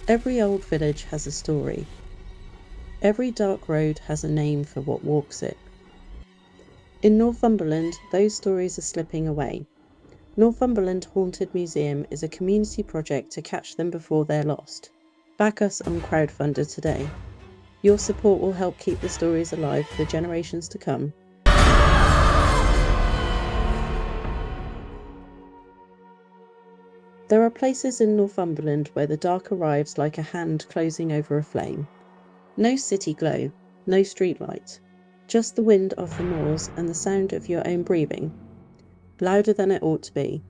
Every old village has a story. Every dark road has a name for what walks it. In Northumberland, those stories are slipping away. Northumberland Haunted Museum is a community project to catch them before they're lost. Back us on crowdfunder today. Your support will help keep the stories alive for generations to come. There are places in Northumberland where the dark arrives like a hand closing over a flame. No city glow, no streetlight, just the wind of the moors and the sound of your own breathing. Louder than it ought to be.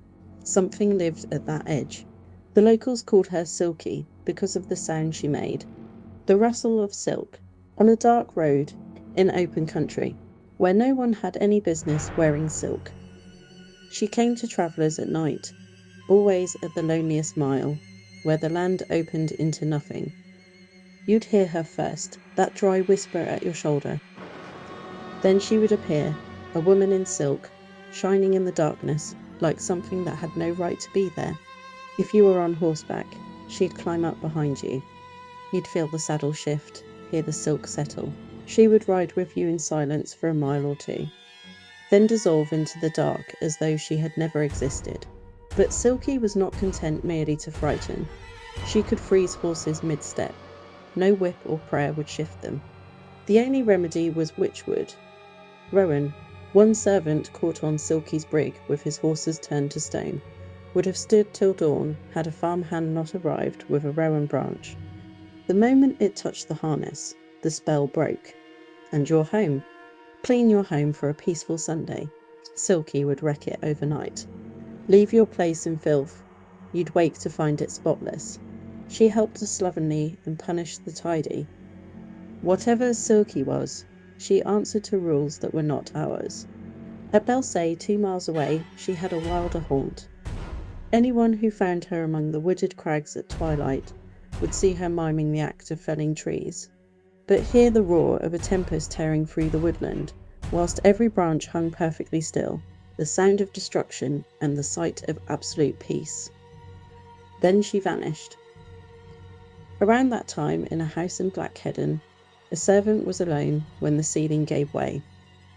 Something lived at that edge. The locals called her Silkie because of the sound she made. The rustle of silk, on a dark road, in open country, where no one had any business wearing silk. She came to travellers at night, always at the loneliest mile, where the land opened into nothing. You'd hear her first, that dry whisper at your shoulder. Then she would appear, a woman in silk, shining in the darkness, like something that had no right to be there. If you were on horseback, she'd climb up behind you. You'd feel the saddle shift, hear the silk settle. She would ride with you in silence for a mile or two, then dissolve into the dark as though she had never existed. But Silkie was not content merely to frighten. She could freeze horses mid-step. No whip or prayer would shift them. The only remedy was witchwood. Rowan, one servant caught on Silkie's brig with his horses turned to stone, would have stood till dawn had a farmhand not arrived with a rowan branch. The moment it touched the harness, the spell broke. And you're home. Clean your home for a peaceful Sunday. Silkie would wreck it overnight. Leave your place in filth. You'd wake to find it spotless. She helped the slovenly and punished the tidy. Whatever Silkie was, she answered to rules that were not ours. At Belsay, 2 miles away, she had a wilder haunt. Anyone who found her among the wooded crags at twilight would see her miming the act of felling trees, but hear the roar of a tempest tearing through the woodland, whilst every branch hung perfectly still, the sound of destruction and the sight of absolute peace. Then she vanished. Around that time, in a house in Blackheddon, a servant was alone when the ceiling gave way.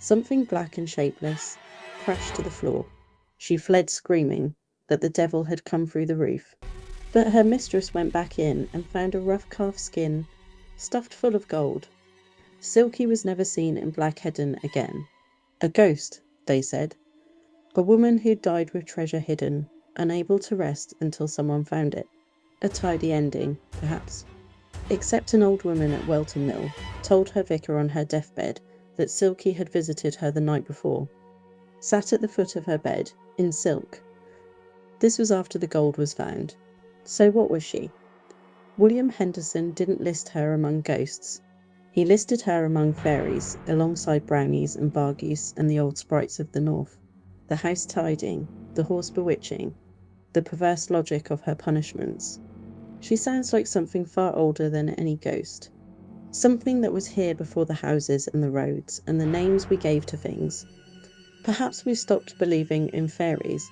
Something black and shapeless crashed to the floor. She fled screaming that the devil had come through the roof. But her mistress went back in and found a rough calf skin stuffed full of gold. Silkie was never seen in Blackheddon again. A ghost, they said. A woman who died with treasure hidden, unable to rest until someone found it. A tidy ending, perhaps. Except an old woman at Welton Mill told her vicar on her deathbed that Silkie had visited her the night before, sat at the foot of her bed, in silk. This was after the gold was found. So what was she? William Henderson didn't list her among ghosts. He listed her among fairies, alongside brownies and bargeese and the old sprites of the north. The house tidying, the horse bewitching, the perverse logic of her punishments. She sounds like something far older than any ghost. Something that was here before the houses and the roads and the names we gave to things. Perhaps we stopped believing in fairies,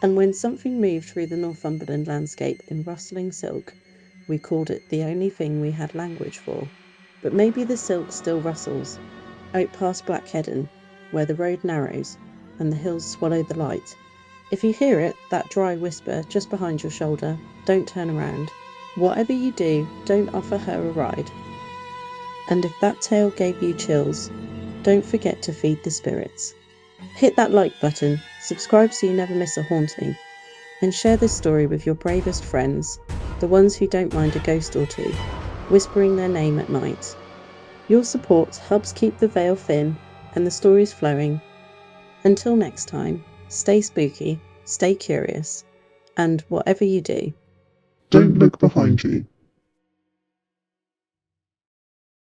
and when something moved through the Northumberland landscape in rustling silk, we called it the only thing we had language for. But maybe the silk still rustles, out past Blackheddon, where the road narrows and the hills swallow the light. If you hear it, that dry whisper just behind your shoulder, don't turn around. Whatever you do, don't offer her a ride. And if that tale gave you chills, don't forget to feed the spirits. Hit that like button, subscribe so you never miss a haunting, and share this story with your bravest friends, the ones who don't mind a ghost or two, whispering their name at night. Your support helps keep the veil thin and the stories flowing. Until next time, stay spooky, stay curious, and whatever you do, Don't look behind you.